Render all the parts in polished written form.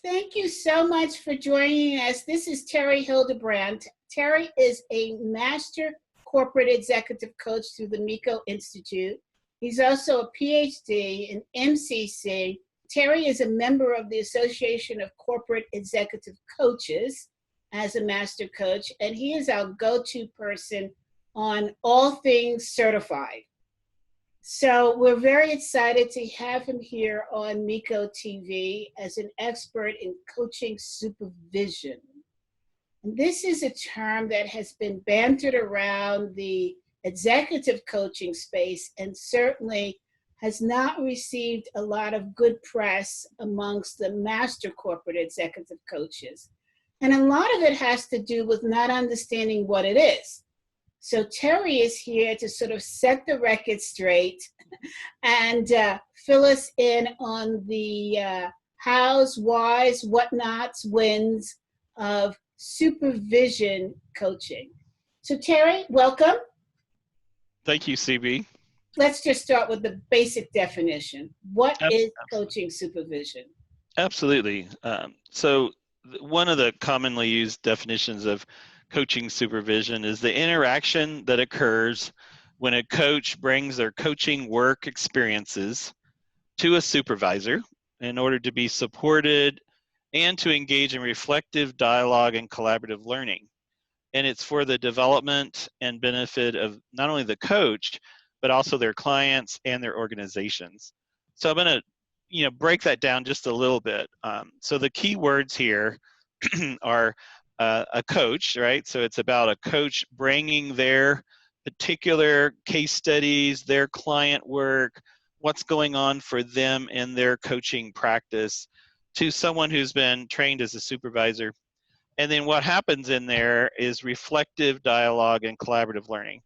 Thank you so much for joining us. This is Terry Hildebrandt. Terry is a Master Corporate Executive Coach through the MECO Institute. He's also a PhD in MCEC. Terry is a member of the Association of Corporate Executive Coaches as a Master Coach, and he is our go-to person on all things certified. So we're very excited to have him here on MECO TV as an expert in coaching supervision. And this is a term that has been bantered around the executive coaching space and certainly has not received a lot of good press amongst the master corporate executive coaches. And a lot of it has to do with not understanding what it is. So Terry is here to sort of set the record straight and fill us in on the hows, whys, whatnots, whens of supervision coaching. So Terry, welcome. Thank you, CB. Let's just start with the basic definition. What is coaching supervision? Absolutely. So one of the commonly used definitions of coaching supervision is the interaction that occurs when a coach brings their coaching work experiences to a supervisor in order to be supported and to engage in reflective dialogue and collaborative learning. And it's for the development and benefit of not only the coach, but also their clients and their organizations. So I'm going to break that down just a little bit. So the key words here are a coach, right? So it's about a coach bringing their particular case studies, their client work, what's going on for them in their coaching practice to someone who's been trained as a supervisor. And then what happens in there is reflective dialogue and collaborative learning.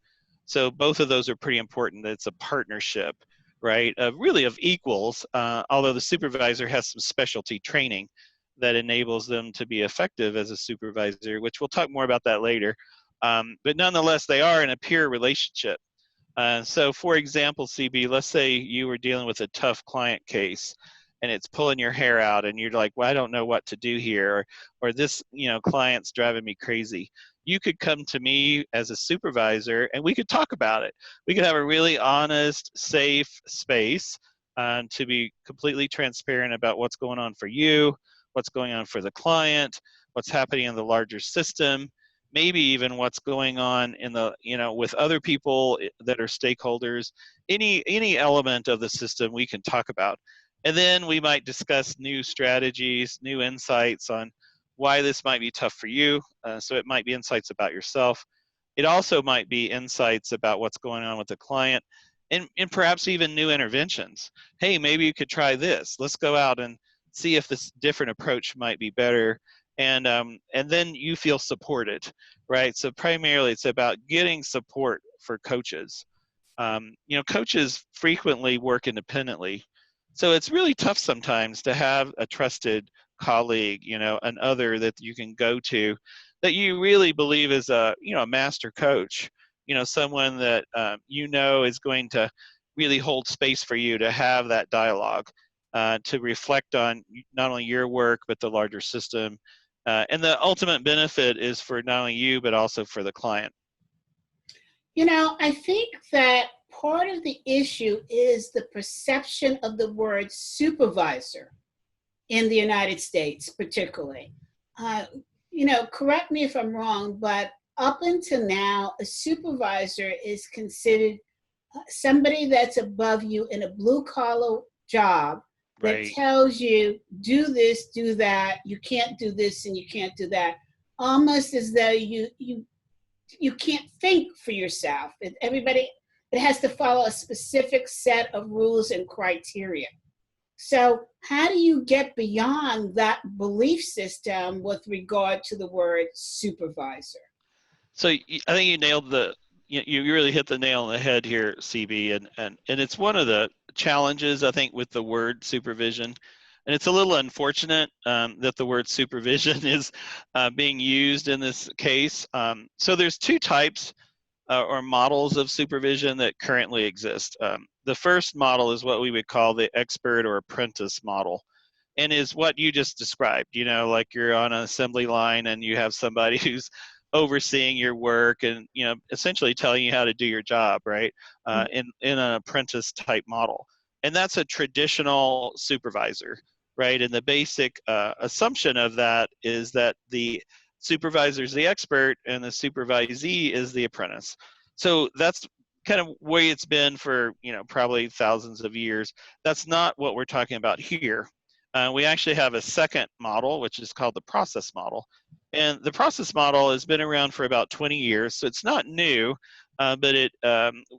So both of those are pretty important. It's a partnership, right? Really of equals, although the supervisor has some specialty training that enables them to be effective as a supervisor, which we'll talk more about that later. But nonetheless, they are in a peer relationship. So for example, CB, let's say you were dealing with a tough client case and it's pulling your hair out and you're like, well, I don't know what to do here, or this client's driving me crazy. You could come to me as a supervisor and we could talk about it. We could have a really honest, safe space to be completely transparent about what's going on for you, what's going on for the client, what's happening in the larger system, maybe even what's going on in the, with other people that are stakeholders, any element of the system we can talk about. And then we might discuss new strategies, new insights on why this might be tough for you. So it might be insights about yourself. It also might be insights about what's going on with the client and perhaps even new interventions. Hey, maybe you could try this. Let's go out and see if this different approach might be better. And then you feel supported, right? So primarily it's about getting support for coaches. Coaches frequently work independently. So it's really tough sometimes to have a trusted colleague, an other that you can go to that you really believe is a master coach, someone that is going to really hold space for you to have that dialogue, to reflect on not only your work, but the larger system. And the ultimate benefit is for not only you, but also for the client. I think that part of the issue is the perception of the word supervisor in the United States, particularly. Correct me if I'm wrong, but up until now, a supervisor is considered somebody that's above you in a blue-collar job that Right. tells you, do this, do that, you can't do this and you can't do that, almost as though you can't think for yourself. It has to follow a specific set of rules and criteria. So how do you get beyond that belief system with regard to the word supervisor? So I think you nailed you really hit the nail on the head here, CB, and it's one of the challenges, I think, with the word supervision. And it's a little unfortunate that the word supervision is being used in this case. So there's two types or models of supervision that currently exist. The first model is what we would call the expert or apprentice model. and is what you just described, you know, like you're on an assembly line and you have somebody who's overseeing your work and, you know, essentially telling you how to do your job, right? In an apprentice type model. And that's a traditional supervisor, right? And the basic assumption of that is that the supervisor is the expert and the supervisee is the apprentice. So that's kind of way it's been for, you know, probably thousands of years. That's not what we're talking about here. We actually have a second model, which is called the process model. And the process model has been around for about 20 years, so it's not new, but it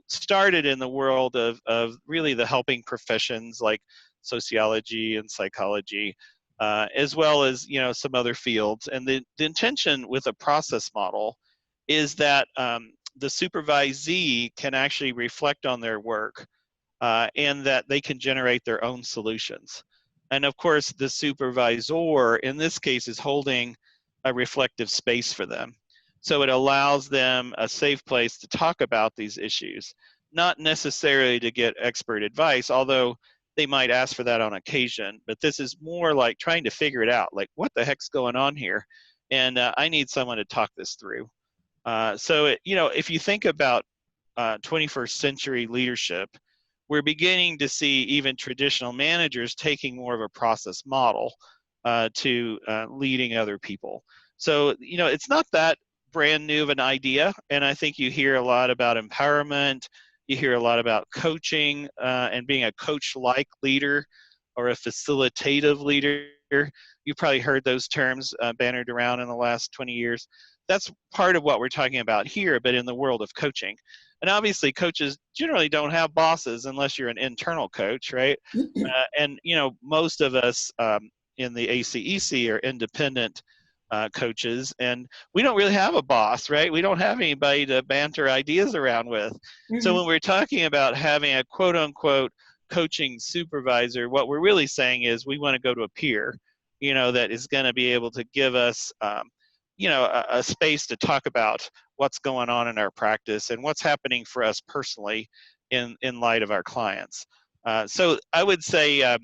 started in the world of really the helping professions like sociology and psychology, as well as, you know, some other fields. And the intention with a process model is that the supervisee can actually reflect on their work, and that they can generate their own solutions. And of course, the supervisor, in this case, is holding a reflective space for them. So it allows them a safe place to talk about these issues, not necessarily to get expert advice, although they might ask for that on occasion. But this is more like trying to figure it out, like what the heck's going on here? And I need someone to talk this through. So, you know, if you think about 21st century leadership, we're beginning to see even traditional managers taking more of a process model to leading other people. So, you know, it's not that brand new of an idea. And I think you hear a lot about empowerment. You hear a lot about coaching and being a coach-like leader or a facilitative leader. You've probably heard those terms bannered around in the last 20 years. That's part of what we're talking about here, but in the world of coaching. And obviously, coaches generally don't have bosses unless you're an internal coach, right? And, you know, most of us in the ACEC are independent coaches, and we don't really have a boss, right? We don't have anybody to banter ideas around with. So when we're talking about having a quote-unquote coaching supervisor, what we're really saying is we want to go to a peer, you know, that is going to be able to give us you know, a space to talk about what's going on in our practice and what's happening for us personally in light of our clients. So I would say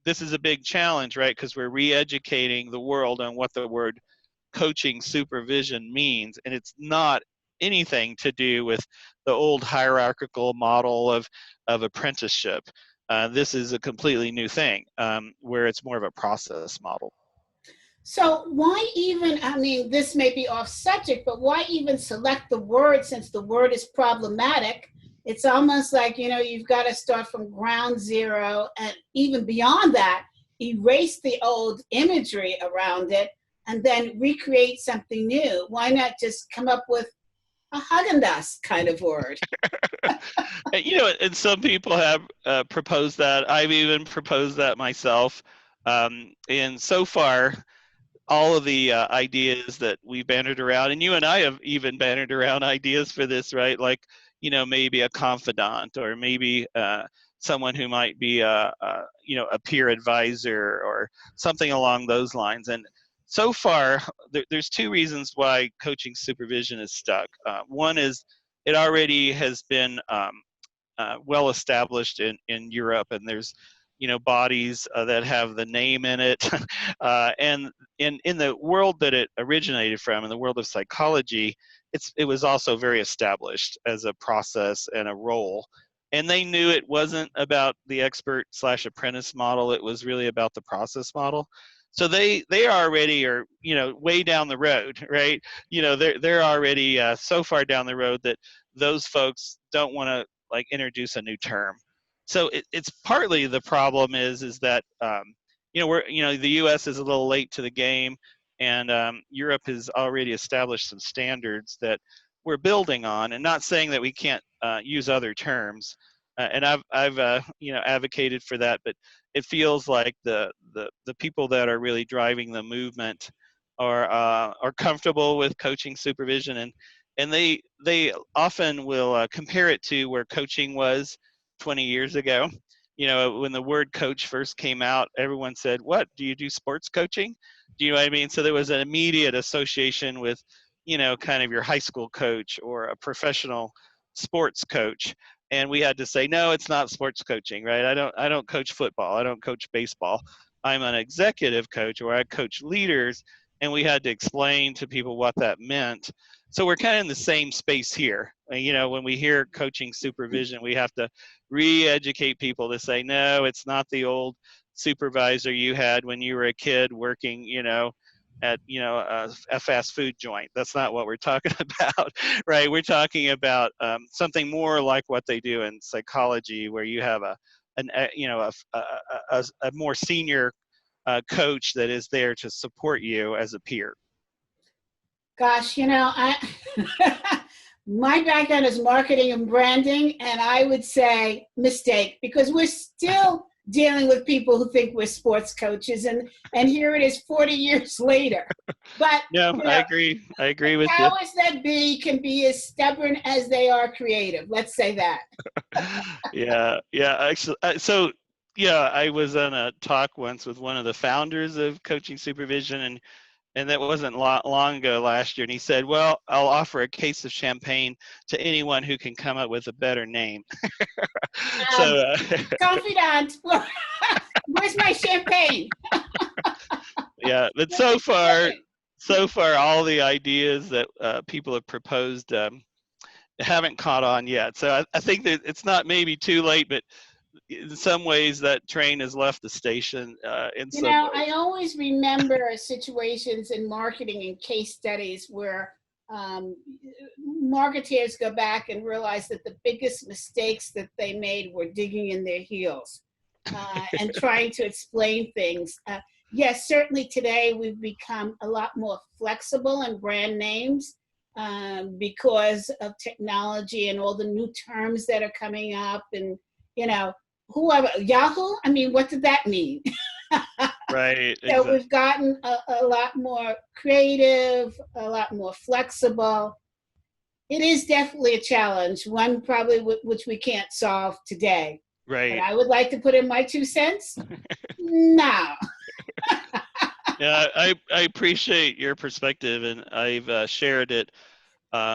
this is a big challenge, right? Because we're re-educating the world on what the word coaching supervision means, and it's not anything to do with the old hierarchical model of apprenticeship. This is a completely new thing where it's more of a process model. So why even, I mean, this may be off subject, but why even select the word since the word is problematic? It's almost like, you know, you've got to start from ground zero and even beyond that, erase the old imagery around it and then recreate something new. Why not just come up with a Haagen-Dazs kind of word? You know, and some people have proposed that. I've even proposed that myself. And so far, all of the ideas that we've bannered around, and you and I have even bannered around ideas for this, right? Like, you know, maybe a confidant, or maybe someone who might be you know, a peer advisor or something along those lines. And so far, there's two reasons why coaching supervision is stuck. One is it already has been well established in Europe, and there's, you know, bodies that have the name in it. And in the world that it originated from, in the world of psychology, it was also very established as a process and a role. And they knew it wasn't about the expert / apprentice model. It was really about the process model. So they already are, you know, way down the road, right? You know, they're already so far down the road that those folks don't want to like introduce a new term. So it's partly the problem is that you know, the U.S. is a little late to the game, and Europe has already established some standards that we're building on. And not saying that we can't use other terms, and I've you know, advocated for that, but it feels like the people that are really driving the movement are comfortable with coaching supervision, and they often will compare it to where coaching was 20 years ago. You know, when the word coach first came out, everyone said, what, do you do sports coaching? Do you know what I mean? So there was an immediate association with, you know, kind of your high school coach or a professional sports coach. And we had to say, no, it's not sports coaching, right? I don't coach football. I don't coach baseball. I'm an executive coach, or I coach leaders. And we had to explain to people what that meant. So we're kind of in the same space here. You know, when we hear coaching supervision, we have to re-educate people to say, no, it's not the old supervisor you had when you were a kid working, you know, at, you know, a fast food joint. That's not what we're talking about, right? We're talking about something more like what they do in psychology, where you have a more senior coach that is there to support you as a peer. Gosh, you know, my background is marketing and branding, and I would say mistake, because we're still dealing with people who think we're sports coaches, and here it is 40 years later. But no, you know, I agree with you. powers that be can be as stubborn as they are creative. Let's say that. Yeah. Actually, I was on a talk once with one of the founders of Coaching Supervision, and that wasn't long ago, last year. And he said, well, I'll offer a case of champagne to anyone who can come up with a better name. Confidant, where's my champagne? Yeah, but so far, all the ideas that people have proposed haven't caught on yet. So I think that it's not maybe too late, but in some ways that train has left the station in some ways. I always remember situations in marketing and case studies where marketeers go back and realize that the biggest mistakes that they made were digging in their heels and trying to explain things. Yes, certainly today we've become a lot more flexible in brand names because of technology and all the new terms that are coming up, and whoever, Yahoo, I mean, what did that mean? Right. So exactly. We've gotten a lot more creative, a lot more flexible. It is definitely a challenge, one probably which we can't solve today. Right. But I would like to put in my 2 cents. No. Yeah, I appreciate your perspective, and I've shared it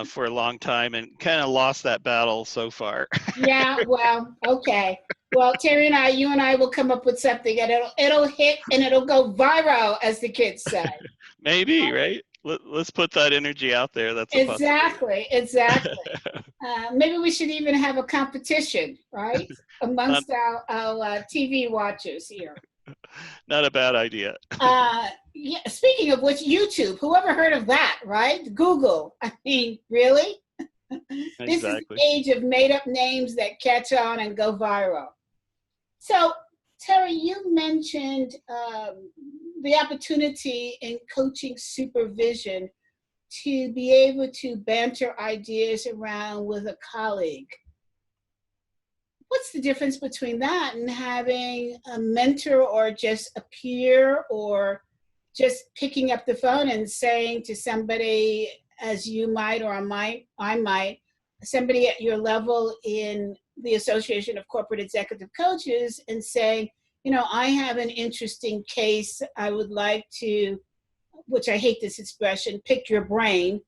for a long time and kind of lost that battle so far. Yeah, well, okay. Well, Terry and you and I will come up with something, and it'll hit and it'll go viral, as the kids say. Maybe, right? Let's put that energy out there. That's a exactly. Maybe we should even have a competition, right, amongst our TV watchers here. Not a bad idea. Yeah. Speaking of which, YouTube. Whoever heard of that, right? Google. I mean, really? Exactly. This is the age of made-up names that catch on and go viral. So, Terry, you mentioned the opportunity in coaching supervision to be able to banter ideas around with a colleague. What's the difference between that and having a mentor, or just a peer, or just picking up the phone and saying to somebody, as you might, or I might, somebody at your level in the Association of Corporate Executive Coaches, and saying, I have an interesting case. I would like to, which I hate this expression, pick your brain.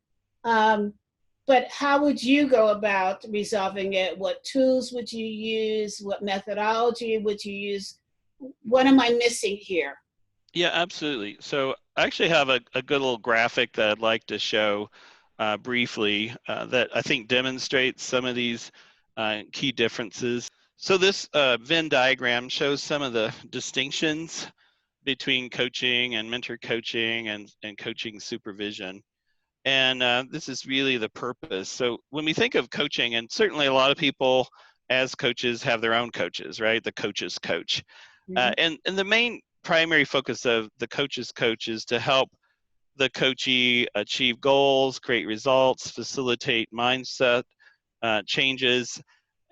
But how would you go about resolving it? What tools would you use? What methodology would you use? What am I missing here? Yeah, absolutely. So I actually have a good little graphic that I'd like to show briefly that I think demonstrates some of these key differences. So this Venn diagram shows some of the distinctions between coaching and mentor coaching and coaching supervision. And this is really the purpose. So when we think of coaching, and certainly a lot of people as coaches have their own coaches, right? The coach's coach. Mm-hmm. And the main primary focus of the coach's coach is to help the coachee achieve goals, create results, facilitate mindset changes.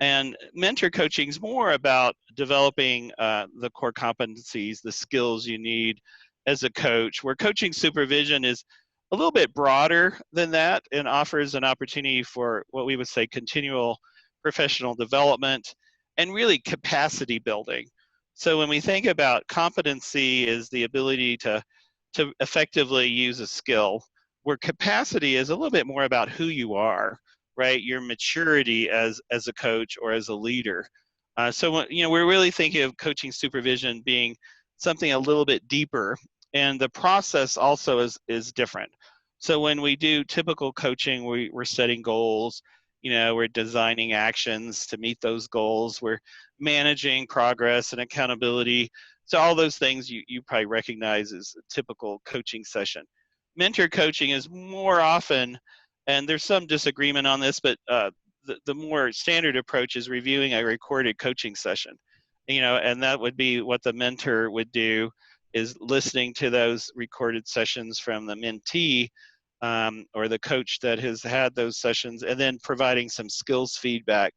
And mentor coaching is more about developing the core competencies, the skills you need as a coach, where coaching supervision is a little bit broader than that and offers an opportunity for what we would say continual professional development and really capacity building. So when we think about competency is the ability to effectively use a skill, where capacity is a little bit more about who you are, right? Your maturity as a coach or as a leader. So we're really thinking of coaching supervision being something a little bit deeper, and the process also is different. So when we do typical coaching, we're setting goals, we're designing actions to meet those goals, we're managing progress and accountability. So all those things you probably recognize as a typical coaching session. Mentor coaching is more often, and there's some disagreement on this, but the more standard approach is reviewing a recorded coaching session, and that would be what the mentor would do, is listening to those recorded sessions from the mentee, or the coach that has had those sessions, and then providing some skills feedback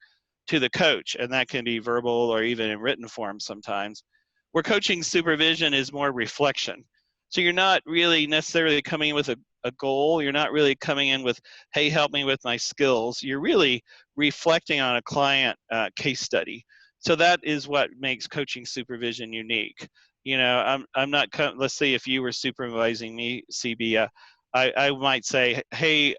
to the coach, and that can be verbal or even in written form sometimes. Where coaching supervision is more reflection. So you're not really necessarily coming in with a goal. You're not really coming in with, hey, help me with my skills. You're really reflecting on a client case study. So that is what makes coaching supervision unique. I'm not, let's say if you were supervising me, CB, I might say, hey,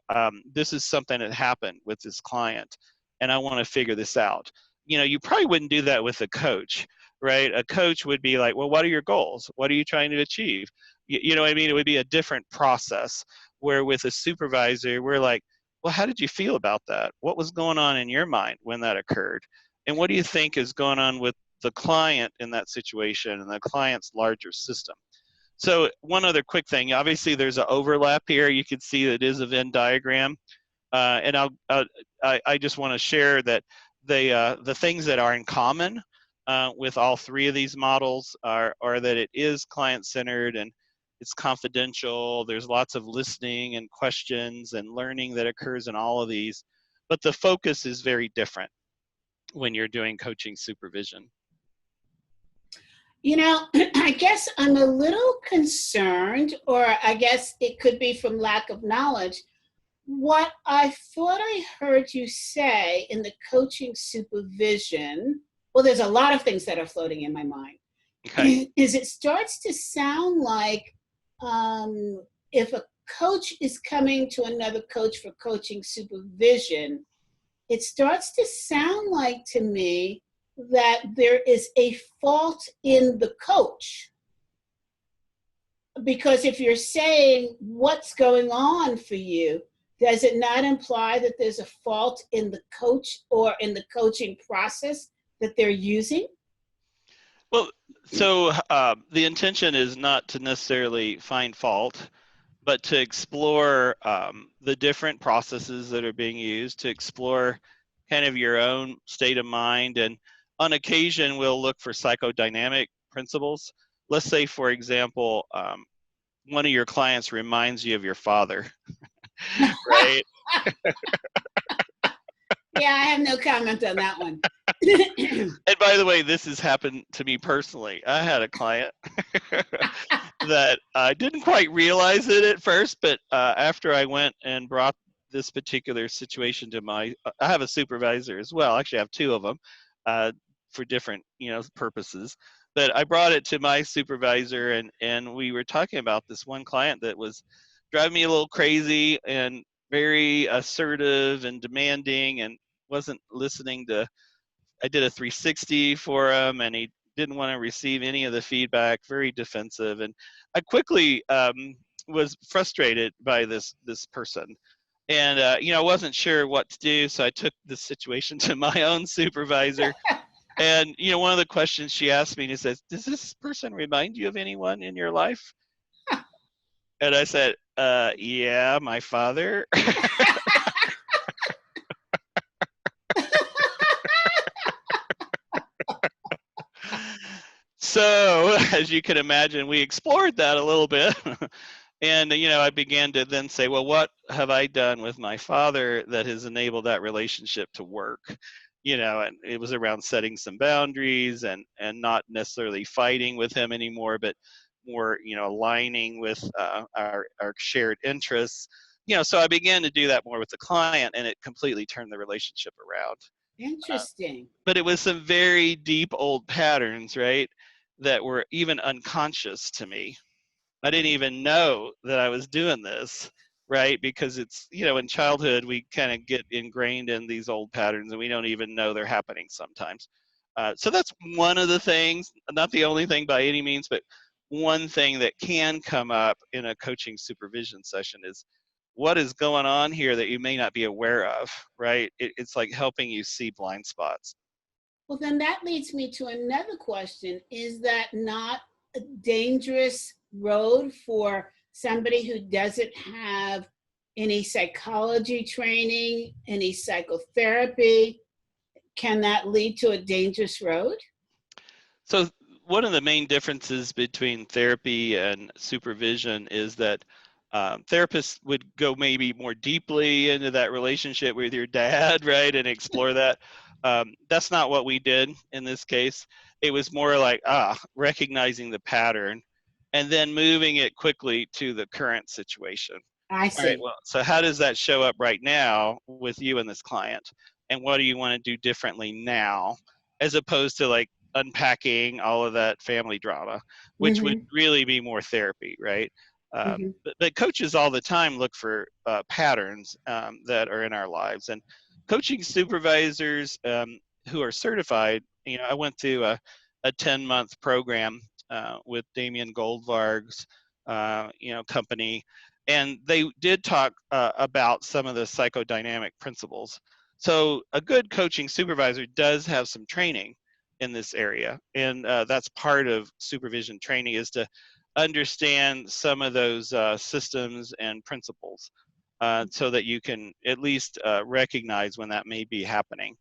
this is something that happened with this client, and I want to figure this out. You probably wouldn't do that with a coach, right? A coach would be like, well, what are your goals? What are you trying to achieve? You know what I mean? It would be a different process, where with a supervisor, we're like, well, how did you feel about that? What was going on in your mind when that occurred? And what do you think is going on with the client in that situation and the client's larger system? So one other quick thing, obviously there's an overlap here. You can see that it is a Venn diagram. And I just want to share that the things that are in common with all three of these models are that it is client-centered and it's confidential. There's lots of listening and questions and learning that occurs in all of these, but the focus is very different when you're doing coaching supervision. I guess I'm a little concerned, or I guess it could be from lack of knowledge. What I thought I heard you say in the coaching supervision, well, there's a lot of things that are floating in my mind, okay. is it starts to sound like if a coach is coming to another coach for coaching supervision, it starts to sound like to me that there is a fault in the coach. Because if you're saying what's going on for you, does it not imply that there's a fault in the coach or in the coaching process that they're using? Well, so the intention is not to necessarily find fault, but to explore the different processes that are being used, to explore kind of your own state of mind. And on occasion, we'll look for psychodynamic principles. Let's say, for example, one of your clients reminds you of your father, right? Yeah, I have no comment on that one. And by the way, this has happened to me personally. I had a client that I didn't quite realize it at first, but after I went and brought this particular situation to I have a supervisor as well. Actually, I have two of them for different purposes. But I brought it to my supervisor, and we were talking about this one client that was driving me a little crazy and very assertive and demanding, and wasn't listening to. I did a 360 for him, and he didn't want to receive any of the feedback, very defensive. And I quickly was frustrated by this person. And, I wasn't sure what to do, so I took the situation to my own supervisor. And, one of the questions she asked me, she says, does this person remind you of anyone in your life? And I said, yeah, my father. So, as you can imagine, we explored that a little bit. And, I began to then say, well, what have I done with my father that has enabled that relationship to work? And it was around setting some boundaries and not necessarily fighting with him anymore, but more, aligning with our shared interests. So I began to do that more with the client, and it completely turned the relationship around. Interesting. But it was some very deep old patterns, right, that were even unconscious to me. I didn't even know that I was doing this. right? Because it's, in childhood, we kind of get ingrained in these old patterns and we don't even know they're happening sometimes. So that's one of the things, not the only thing by any means, but one thing that can come up in a coaching supervision session is what is going on here that you may not be aware of, right? It's like helping you see blind spots. Well, then that leads me to another question. Is that not a dangerous road for somebody who doesn't have any psychology training, any psychotherapy? Can that lead to a dangerous road? So one of the main differences between therapy and supervision is that therapists would go maybe more deeply into that relationship with your dad, right, and explore that. That's not what we did in this case. It was more like recognizing the pattern and then moving it quickly to the current situation. I All right, see. well, so how does that show up right now with you and this client? And what do you want to do differently now, as opposed to like unpacking all of that family drama, which would really be more therapy, right? But coaches all the time look for patterns that are in our lives. And coaching supervisors who are certified, I went through a 10-month program with Damien Goldvarg's, company, and they did talk about some of the psychodynamic principles. So a good coaching supervisor does have some training in this area, and that's part of supervision training, is to understand some of those systems and principles so that you can at least recognize when that may be happening.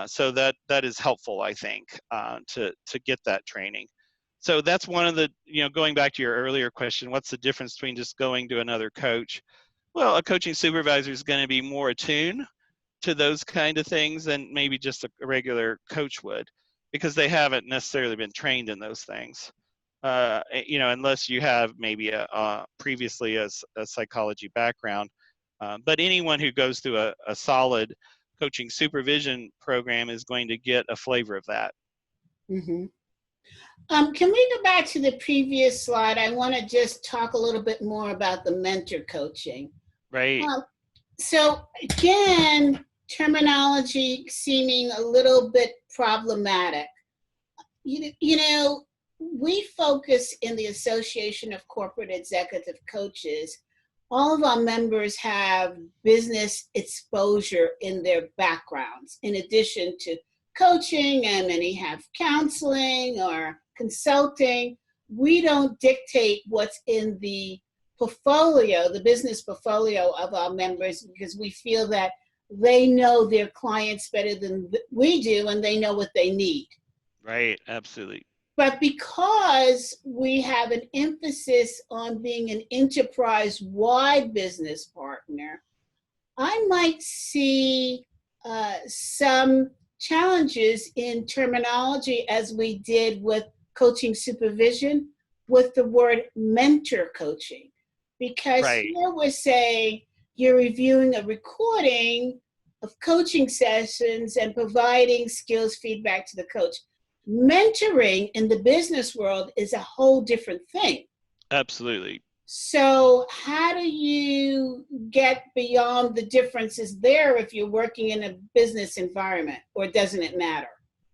So that is helpful, I think, to get that training. So that's one of the, going back to your earlier question, what's the difference between just going to another coach? Well, a coaching supervisor is going to be more attuned to those kind of things than maybe just a regular coach would, because they haven't necessarily been trained in those things. Unless you have maybe previously a psychology background. But anyone who goes through a solid coaching supervision program is going to get a flavor of that. Can we go back to the previous slide? I want to just talk a little bit more about the mentor coaching. Right. So again, terminology seeming a little bit problematic. We focus in the Association of Corporate Executive Coaches. All of our members have business exposure in their backgrounds, in addition to coaching, and many have counseling or consulting. We don't dictate what's in the portfolio, the business portfolio of our members, because we feel that they know their clients better than we do, and they know what they need. Right, absolutely. But because we have an emphasis on being an enterprise-wide business partner, I might see some challenges in terminology, as we did with coaching supervision, with the word mentor coaching. Because here we're saying you're reviewing a recording of coaching sessions and providing skills feedback to the coach. Mentoring in the business world is a whole different thing. Absolutely. So how do you get beyond the differences there if you're working in a business environment, or doesn't it matter?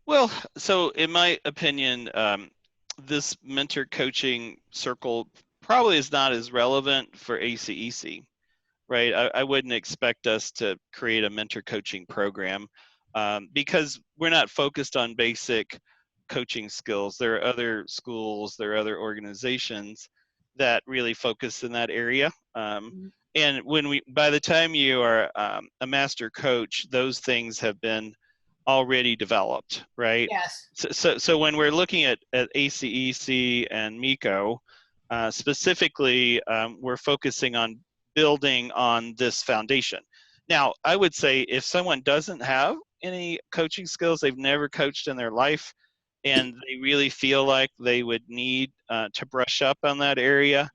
Well, so in my opinion, this mentor coaching circle probably is not as relevant for ACEC, right? I wouldn't expect us to create a mentor coaching program because we're not focused on basic coaching skills. There are other schools, there are other organizations that really focus in that area. And by the time you are a master coach, those things have been already developed, right? Yes. So when we're looking at ACEC and MECO, specifically, we're focusing on building on this foundation. Now, I would say if someone doesn't have any coaching skills, they've never coached in their life, and they really feel like they would need to brush up on that area,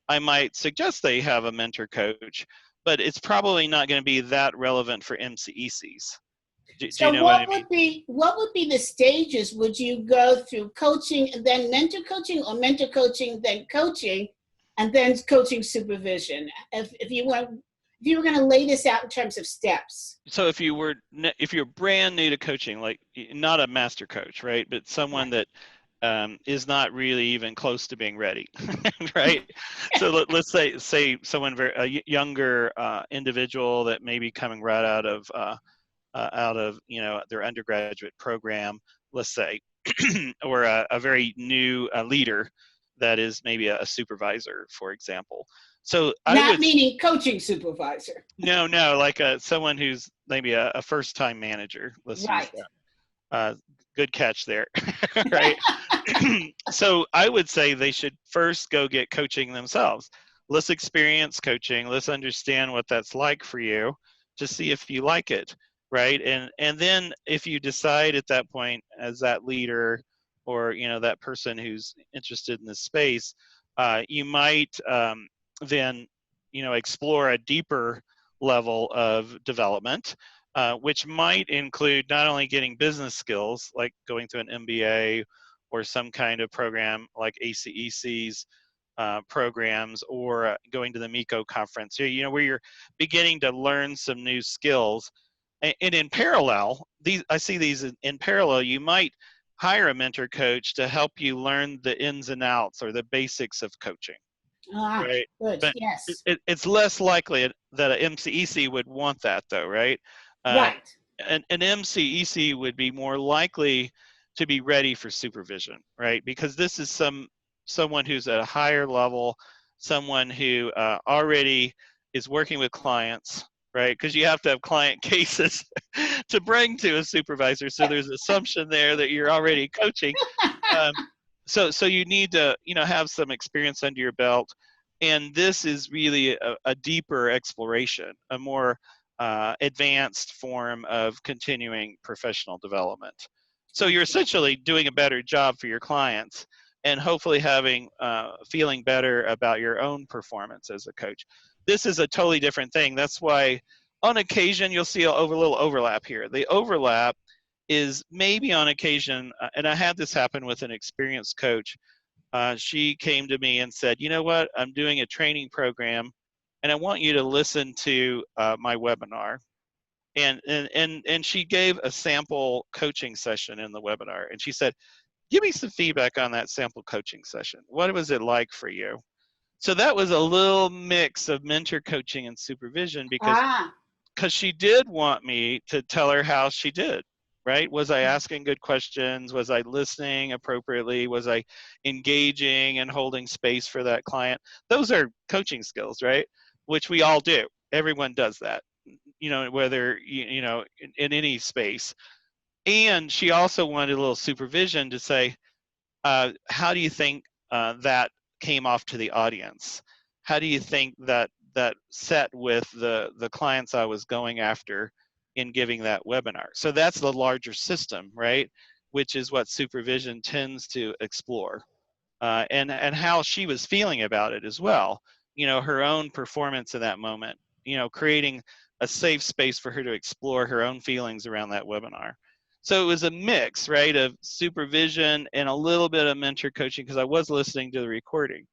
I might suggest they have a mentor coach, but it's probably not going to be that relevant for MCECs. So what would be the stages? Would you go through coaching and then mentor coaching, or mentor coaching then coaching? and then coaching supervision. If you were going to lay this out in terms of steps. So if you're brand new to coaching, like not a master coach, right, but someone that is not really even close to being ready, right? So let's say someone a younger individual that may be coming right out of their undergraduate program, let's say, or a very new leader that is maybe a supervisor, for example. So not meaning coaching supervisor. No, like someone who's maybe a first-time manager. Let's use that. Good catch there, right? So I would say they should first go get coaching themselves. Let's experience coaching. Let's understand what that's like for you to see if you like it, right? And then if you decide at that point as that leader or that person who's interested in this space, you might then explore a deeper level of development, which might include not only getting business skills like going to an MBA or some kind of program like ACEC's programs, or going to the MECO conference, where you're beginning to learn some new skills. And in parallel, I see these in parallel, you might hire a mentor coach to help you learn the ins and outs or the basics of coaching. Right. Good. But yes. It's less likely that an MCEC would want that, though, right? Right. An MCEC would be more likely to be ready for supervision, right? Because this is someone who's at a higher level, someone who already is working with clients, right? Because you have to have client cases to bring to a supervisor. So there's an assumption there that you're already coaching. So you need to have some experience under your belt, and this is really a deeper exploration, a more advanced form of continuing professional development. So you're essentially doing a better job for your clients, and hopefully feeling better about your own performance as a coach. This is a totally different thing. That's why on occasion you'll see a little overlap here. The overlap is maybe on occasion, and I had this happen with an experienced coach. She came to me and said, you know what, I'm doing a training program and I want you to listen to my webinar. And she gave a sample coaching session in the webinar. And she said, give me some feedback on that sample coaching session. What was it like for you? So that was a little mix of mentor coaching and supervision, because she did want me to tell her how she did. Right? Was I asking good questions? Was I listening appropriately? Was I engaging and holding space for that client? Those are coaching skills, right? Which we all do. Everyone does that, whether, in any space. And she also wanted a little supervision to say, how do you think that came off to the audience? How do you think that set with the clients I was going after in giving that webinar? So that's the larger system, right? Which is what supervision tends to explore, and how she was feeling about it as well. Her own performance in that moment. Creating a safe space for her to explore her own feelings around that webinar. So it was a mix, right, of supervision and a little bit of mentor coaching, because I was listening to the recording.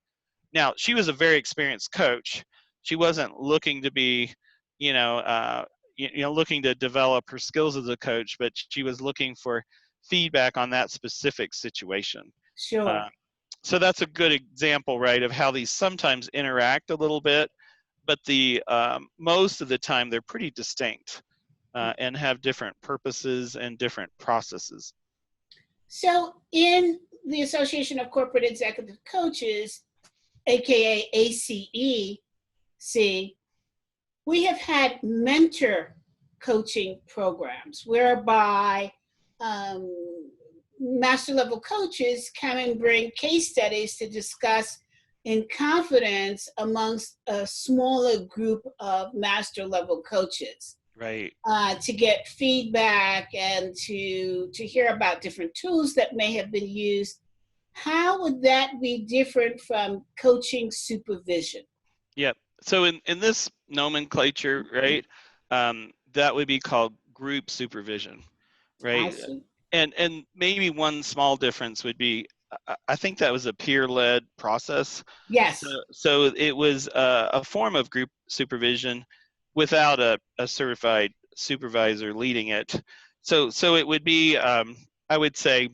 Now, she was a very experienced coach. She wasn't looking to be, looking to develop her skills as a coach, but she was looking for feedback on that specific situation. Sure. So that's a good example, right, of how these sometimes interact a little bit, but most of the time they're pretty distinct and have different purposes and different processes. So in the Association of Corporate Executive Coaches, aka ACEC, we have had mentor coaching programs whereby master level coaches come and bring case studies to discuss in confidence amongst a smaller group of master level coaches. Right. To get feedback and to hear about different tools that may have been used. How would that be different from coaching supervision? Yep. So in this nomenclature, right, that would be called group supervision, right? I see. And maybe one small difference would be I think that was a peer-led process. Yes. So it was a form of group supervision without a certified supervisor leading it. So it would be, I would say,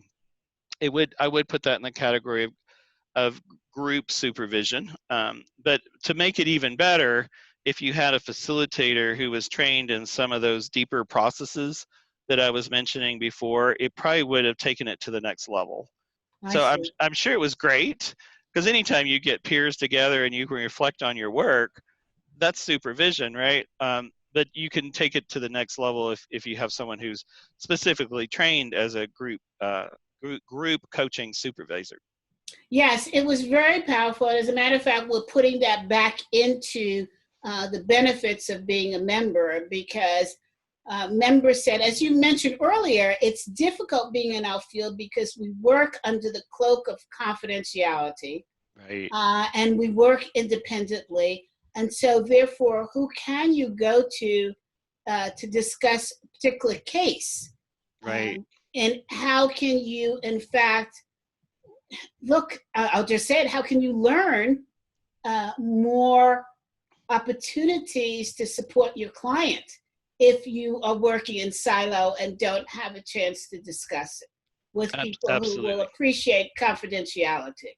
I would put that in the category of group supervision. But to make it even better, if you had a facilitator who was trained in some of those deeper processes that I was mentioning before, it probably would have taken it to the next level. I So see. I'm sure it was great, because anytime you get peers together and you can reflect on your work, that's supervision, right? But you can take it to the next level if you have someone who's specifically trained as a group coaching supervisor. Yes, it was very powerful. As a matter of fact, we're putting that back into the benefits of being a member, because members said, as you mentioned earlier, it's difficult being in our field because we work under the cloak of confidentiality, Right. and we work independently. And so therefore, who can you go to discuss a particular case? Right. And how can you, in fact, look, I'll just say it, how can you learn more opportunities to support your client if you are working in silo and don't have a chance to discuss it with people who will Absolutely. appreciate confidentiality?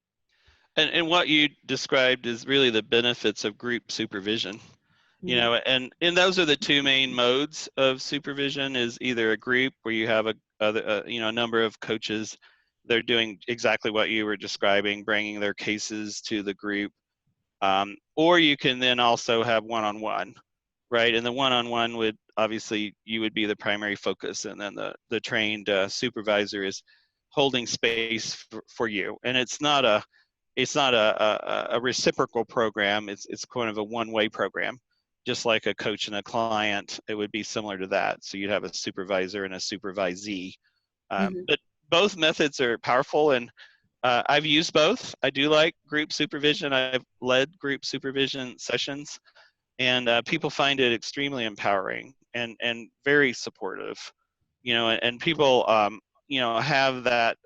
And what you described is really the benefits of group supervision. You know, and those are the two main modes of supervision: is either a group where you have a number of coaches, they're doing exactly what you were describing, bringing their cases to the group, or you can then also have one-on-one, right? And the one-on-one would, obviously, you would be the primary focus, and then the trained supervisor is holding space for you. And it's not a reciprocal program. It's kind of a one-way program. Just like a coach and a client, it would be similar to that. So you'd have a supervisor and a supervisee. But both methods are powerful, and I've used both. I do like group supervision. I've led group supervision sessions, and people find it extremely empowering and very supportive. You know, and people have that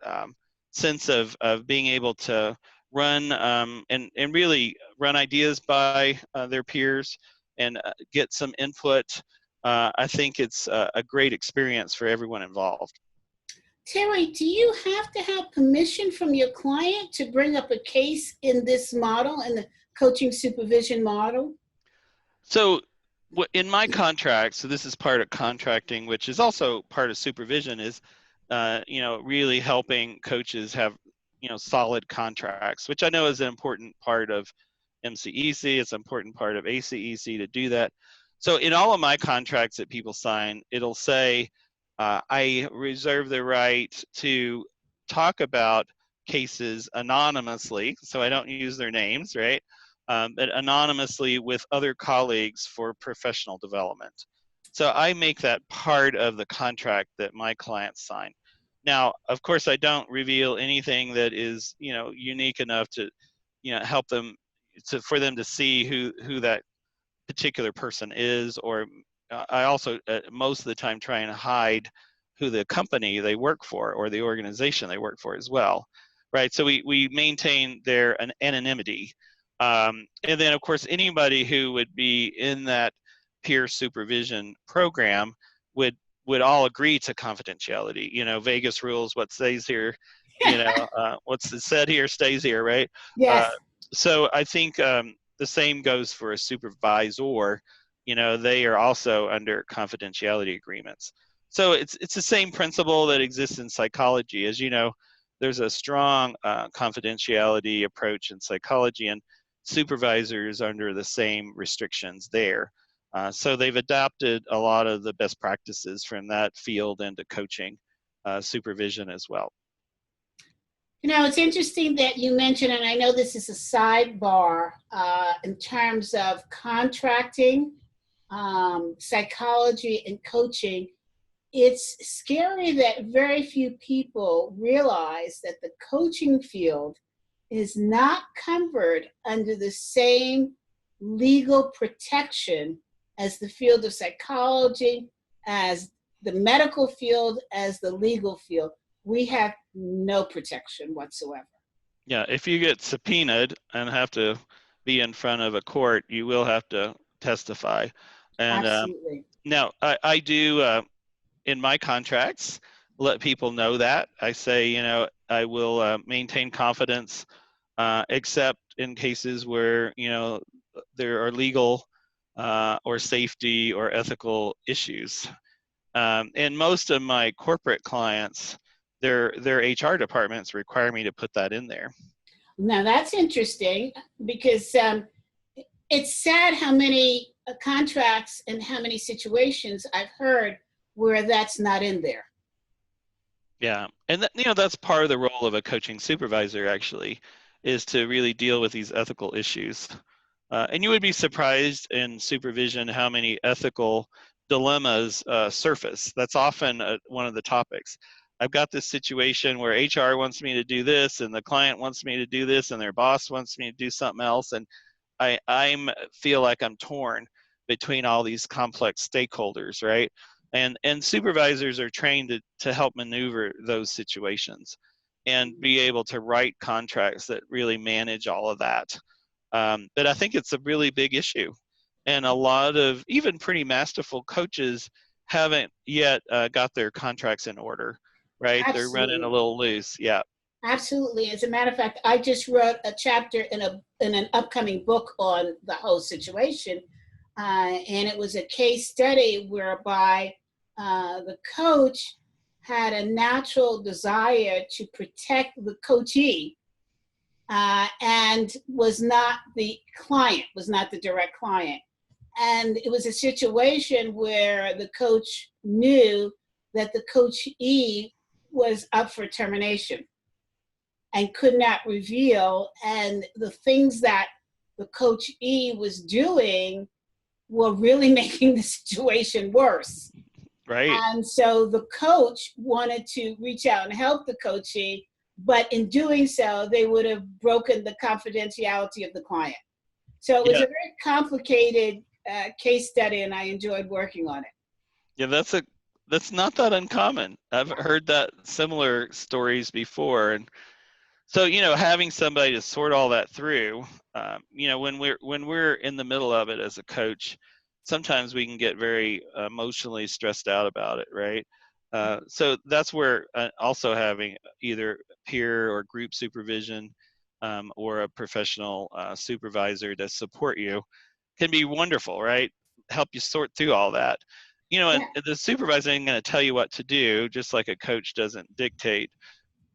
sense of being able to run and really run ideas by their peers and get some input. I think it's a great experience for everyone involved. Terry, do you have to have permission from your client to bring up a case in this model, in the coaching supervision model? So in my contract, so this is part of contracting, which is also part of supervision, is really helping coaches have solid contracts, which I know is an important part of MCEC. It's an important part of ACEC to do that. So in all of my contracts that people sign, it'll say, I reserve the right to talk about cases anonymously, so I don't use their names, right? But anonymously with other colleagues for professional development. So I make that part of the contract that my clients sign. Now, of course, I don't reveal anything that is, unique enough to, help them for them to see who that particular person is, or I also most of the time try and hide who the company they work for or the organization they work for as well, right? So we maintain their anonymity, and then of course anybody who would be in that peer supervision program would all agree to confidentiality. Vegas rules, what stays here, what's said here stays here, right? Yes. So I think the same goes for a supervisor. They are also under confidentiality agreements. So it's the same principle that exists in psychology. As you know, there's a strong confidentiality approach in psychology, and supervisors under the same restrictions there. So they've adapted a lot of the best practices from that field into coaching supervision as well. It's interesting that you mentioned, and I know this is a sidebar in terms of contracting, psychology, and coaching. It's scary that very few people realize that the coaching field is not covered under the same legal protection as the field of psychology, as the medical field, as the legal field. we have no protection whatsoever. Yeah, if you get subpoenaed and have to be in front of a court, you will have to testify. And Absolutely. now I do in my contracts let people know that. I say, you know, I will maintain confidence except in cases where, you know, there are legal or safety or ethical issues. And most of my corporate clients, their HR departments require me to put that in there. Now that's interesting because it's sad how many contracts and how many situations I've heard where that's not in there. Yeah, and you know, that's part of the role of a coaching supervisor actually, is to really deal with these ethical issues. And you would be surprised in supervision how many ethical dilemmas surface. That's often one of the topics. I've got this situation where HR wants me to do this, and the client wants me to do this, and their boss wants me to do something else, and I feel like I'm torn between all these complex stakeholders, right? And supervisors are trained to help maneuver those situations and be able to write contracts that really manage all of that. But I think it's a really big issue. And a lot of even pretty masterful coaches haven't yet got their contracts in order, right? They're running a Absolutely. little loose. Yeah. Absolutely. As a matter of fact, I just wrote a chapter in an upcoming book on the whole situation. And it was a case study whereby the coach had a natural desire to protect the coachee and was not the client, was not the direct client. And it was a situation where the coach knew that the coachee was up for termination and could not reveal. And the things that the coachee was doing were really making the situation worse. Right. And so the coach wanted to reach out and help the coachee, but in doing so, they would have broken the confidentiality of the client. So it was Yeah. a very complicated case study, and I enjoyed working on it. Yeah, that's not that uncommon. I've heard that similar stories before, and so, you know, having somebody to sort all that through, you know, when we're in the middle of it as a coach, sometimes we can get very emotionally stressed out about it, right? So that's where also having either peer or group supervision or a professional supervisor to support you can be wonderful, right? Help you sort through all that. You know, and Yeah. the supervisor ain't going to tell you what to do, just like a coach doesn't dictate,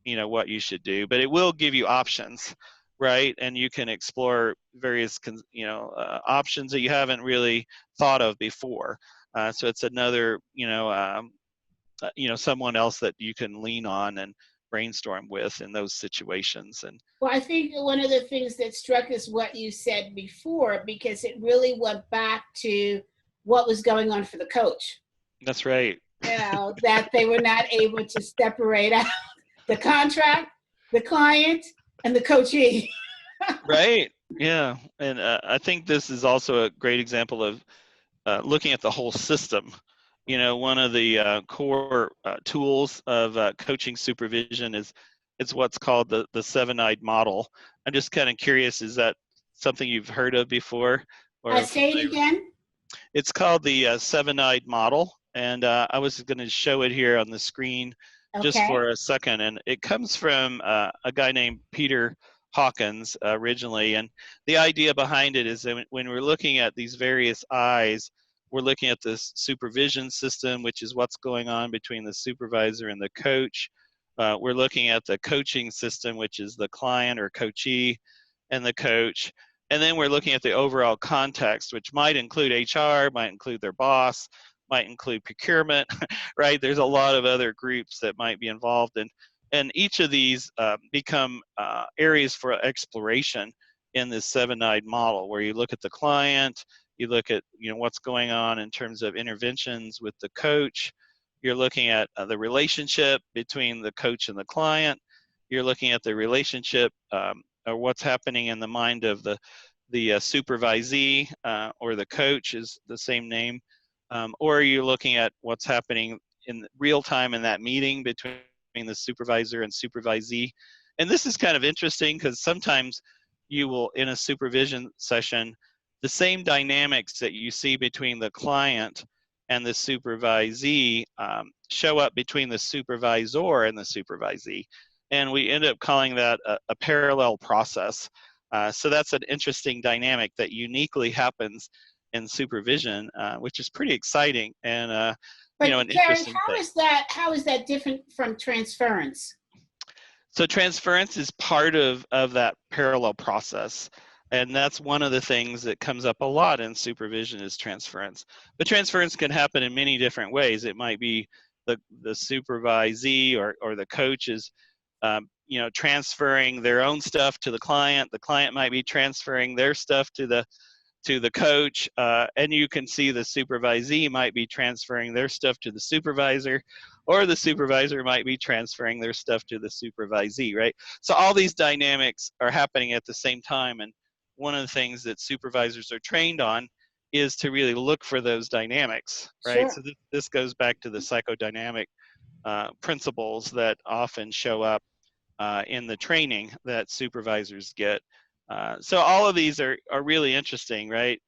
you know, what you should do, but it will give you options, right? And you can explore various you know, options that you haven't really thought of before. So it's another, you know, someone else that you can lean on and brainstorm with in those situations. And Well, I think one of the things that struck us what you said before, because it really went back to what was going on for the coach. that's right. You know, that they were not able to separate out the contract, the client, and the coachee. Right. Yeah. And I think this is also a great example of looking at the whole system. You know, one of the core tools of coaching supervision is it's what's called the seven-eyed model. I'm just kind of curious, is that something you've heard of before or Say it familiar with? again. It's called the seven-eyed model, and I was going to show it here on the screen just Okay. for a second. And it comes from a guy named Peter Hawkins originally, and the idea behind it is that when we're looking at these various eyes, we're looking at this supervision system, which is what's going on between the supervisor and the coach. We're looking at the coaching system, which is the client or coachee and the coach. And then we're looking at the overall context, which might include HR, might include their boss, might include procurement, right? There's a lot of other groups that might be involved in. And each of these become areas for exploration in this seven-eyed model, where you look at the client, you look at, you know, what's going on in terms of interventions with the coach. You're looking at the relationship between the coach and the client. You're looking at the relationship or what's happening in the mind of the supervisee or the coach is the same name, or you're looking at what's happening in real time in that meeting between the supervisor and supervisee. And this is kind of interesting because sometimes you will, in a supervision session, the same dynamics that you see between the client and the supervisee show up between the supervisor and the supervisee. And we end up calling that a parallel process. So that's an interesting dynamic that uniquely happens in supervision, which is pretty exciting and But an Terry, interesting how thing. is that different from transference? So transference is part of that parallel process. And that's one of the things that comes up a lot in supervision is transference. But transference can happen in many different ways. It might be the supervisee or the coach is transferring their own stuff to the client. The client might be transferring their stuff to the coach, and you can see the supervisee might be transferring their stuff to the supervisor, or the supervisor might be transferring their stuff to the supervisee, right? So all these dynamics are happening at the same time, and one of the things that supervisors are trained on is to really look for those dynamics, right? Sure. So this goes back to the psychodynamic principles that often show up in the training that supervisors get. So all of these are really interesting, right?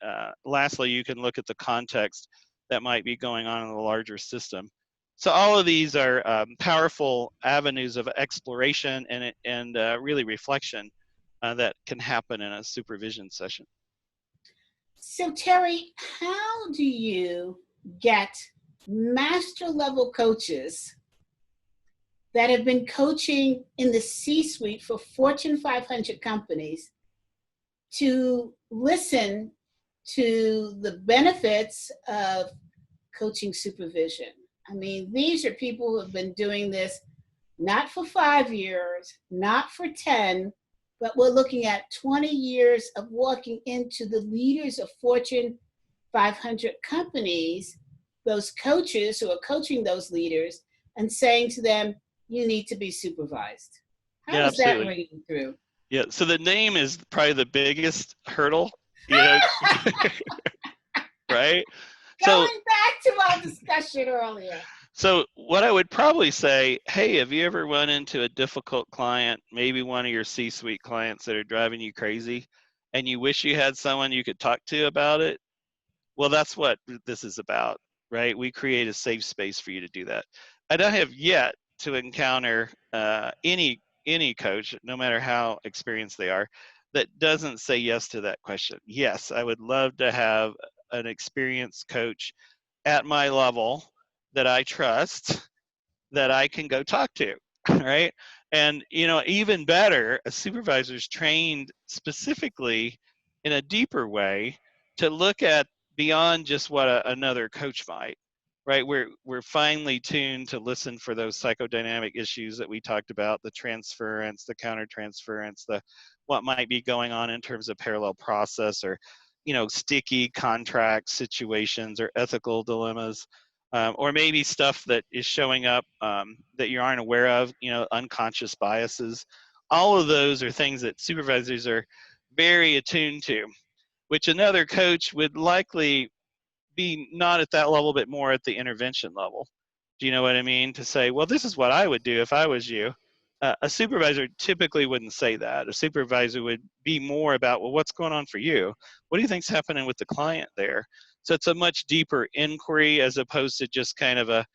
Lastly, you can look at the context that might be going on in the larger system. So all of these are powerful avenues of exploration and really reflection that can happen in a supervision session. So Terry, how do you get master level coaches that have been coaching in the C-suite for Fortune 500 companies to listen to the benefits of coaching supervision? I mean, these are people who have been doing this not for 5 years, not for 10, but we're looking at 20 years of walking into the leaders of Fortune 500 companies, those coaches who are coaching those leaders and saying to them, you need to be supervised. How is that ringing through? Yeah, so the name is probably the biggest hurdle, right? Going back to our discussion earlier. So what I would probably say, hey, have you ever run into a difficult client, maybe one of your C-suite clients that are driving you crazy, and you wish you had someone you could talk to about it? Well, that's what this is about, right? We create a safe space for you to do that. I don't have yet to encounter any coach, no matter how experienced they are, that doesn't say yes to that question. Yes, I would love to have an experienced coach at my level that I trust, that I can go talk to, right? And even better, a supervisor is trained specifically in a deeper way to look at beyond just what another coach might, right? We're finely tuned to listen for those psychodynamic issues that we talked about, the transference, the countertransference, what might be going on in terms of parallel process or sticky contract situations or ethical dilemmas, or maybe stuff that is showing up that you aren't aware of, unconscious biases. All of those are things that supervisors are very attuned to, which another coach would likely be not at that level, but more at the intervention level. Do you know what I mean? To say, well, this is what I would do if I was you. A supervisor typically wouldn't say that. A supervisor would be more about, well, what's going on for you? What do you think's happening with the client there? So it's a much deeper inquiry as opposed to just kind of a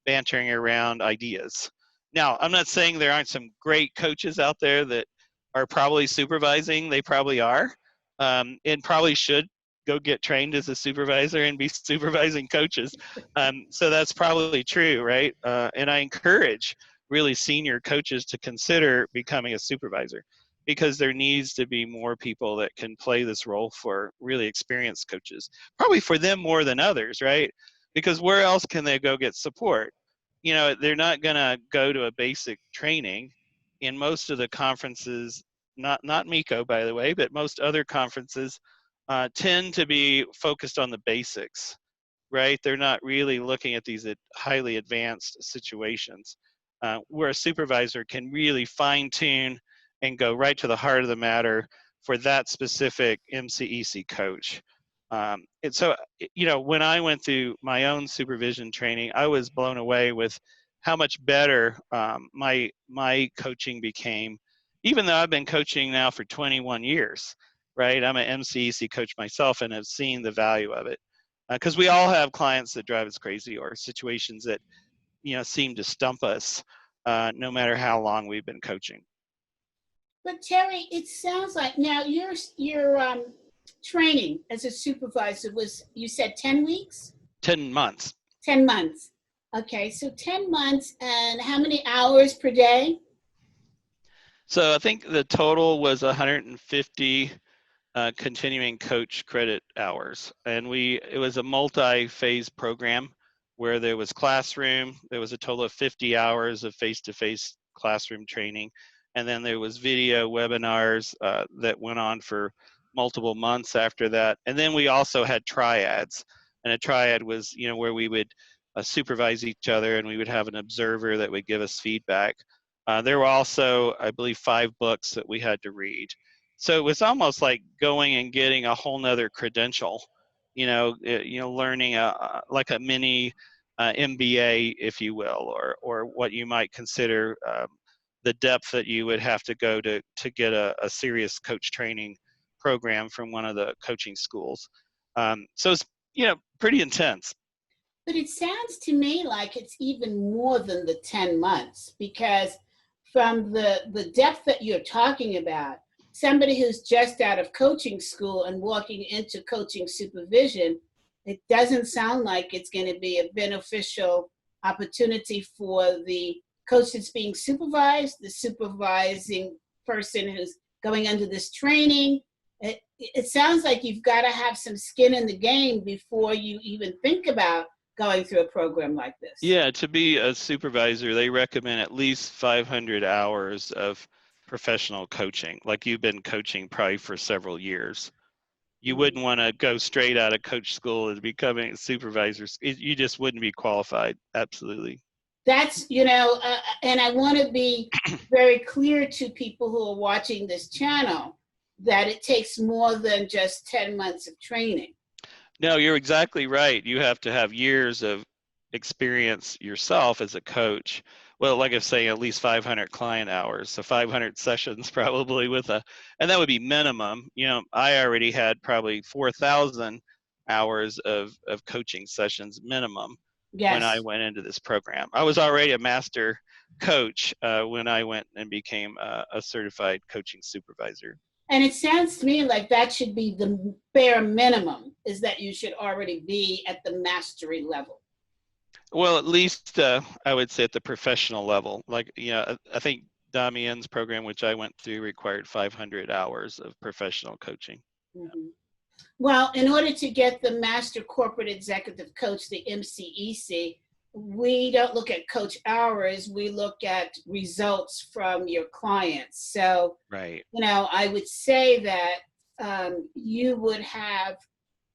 bantering around ideas. Now, I'm not saying there aren't some great coaches out there that are probably supervising. They probably are, and probably should go get trained as a supervisor and be supervising coaches. So that's probably true, right? And I encourage really senior coaches to consider becoming a supervisor, because there needs to be more people that can play this role for really experienced coaches, probably for them more than others, right? Because where else can they go get support? They're not going to go to a basic training. In most of the conferences, not MECO, by the way, but most other conferences tend to be focused on the basics, right? They're not really looking at these highly advanced situations where a supervisor can really fine tune and go right to the heart of the matter for that specific MCEC coach. And so, when I went through my own supervision training, I was blown away with how much better my coaching became, even though I've been coaching now for 21 years, right? I'm an MCEC coach myself and have seen the value of it. Because we all have clients that drive us crazy, or situations that, seem to stump us, no matter how long we've been coaching. But Terry, it sounds like now your training as a supervisor was, you said 10 weeks? 10 months. 10 months. Okay, so 10 months, and how many hours per day? So I think the total was 150 continuing coach credit hours. And it was a multi-phase program where there was classroom, there was a total of 50 hours of face-to-face classroom training. And then there was video webinars that went on for multiple months after that. And then we also had triads. And a triad was, where we would supervise each other, and we would have an observer that would give us feedback. There were also, I believe, 5 books that we had to read. So it was almost like going and getting a whole nother credential, learning like a mini MBA, if you will, or what you might consider the depth that you would have to go to get a serious coach training program from one of the coaching schools. So it's, pretty intense. But it sounds to me like it's even more than the 10 months, because from the depth that you're talking about, somebody who's just out of coaching school and walking into coaching supervision, it doesn't sound like it's going to be a beneficial opportunity for the coach that's being supervised, the supervising person who's going under this training. It sounds like you've got to have some skin in the game before you even think about going through a program like this. Yeah, to be a supervisor, they recommend at least 500 hours of professional coaching. Like you've been coaching probably for several years. You wouldn't want to go straight out of coach school and becoming a supervisor. You just wouldn't be qualified. Absolutely. That's, and I want to be very clear to people who are watching this channel that it takes more than just 10 months of training. No, you're exactly right. You have to have years of experience yourself as a coach. Well, like I was saying, at least 500 client hours. So 500 sessions probably and that would be minimum. I already had probably 4,000 hours of coaching sessions minimum. Yes. When I went into this program. I was already a master coach when I went and became a certified coaching supervisor. And it sounds to me like that should be the bare minimum, is that you should already be at the mastery level. Well, at least I would say at the professional level. Like, I think Damien's program, which I went through, required 500 hours of professional coaching. Mm-hmm. Well, in order to get the Master Corporate Executive Coach, the MCEC, we don't look at coach hours, we look at results from your clients. So, right. I would say that you would have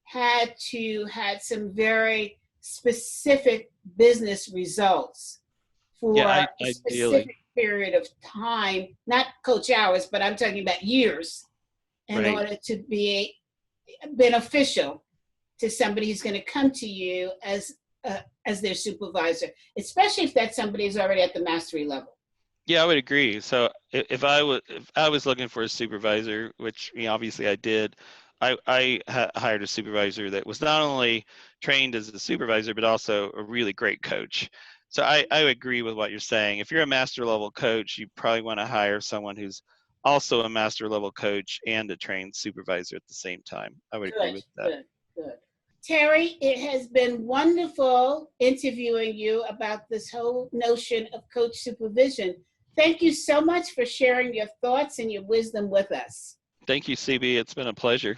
had some very specific business results for a specific period of time, not coach hours, but I'm talking about years, in order to be beneficial to somebody who's going to come to you as their supervisor, especially if that somebody is already at the mastery level. Yeah, I would agree. So if I was looking for a supervisor, which obviously I did, I hired a supervisor that was not only trained as a supervisor, but also a really great coach. So I agree with what you're saying. If you're a master level coach, you probably want to hire someone who's also a master level coach and a trained supervisor at the same time. I would agree with that. Good. Terry, it has been wonderful interviewing you about this whole notion of coach supervision. Thank you so much for sharing your thoughts and your wisdom with us. Thank you, CB. It's been a pleasure.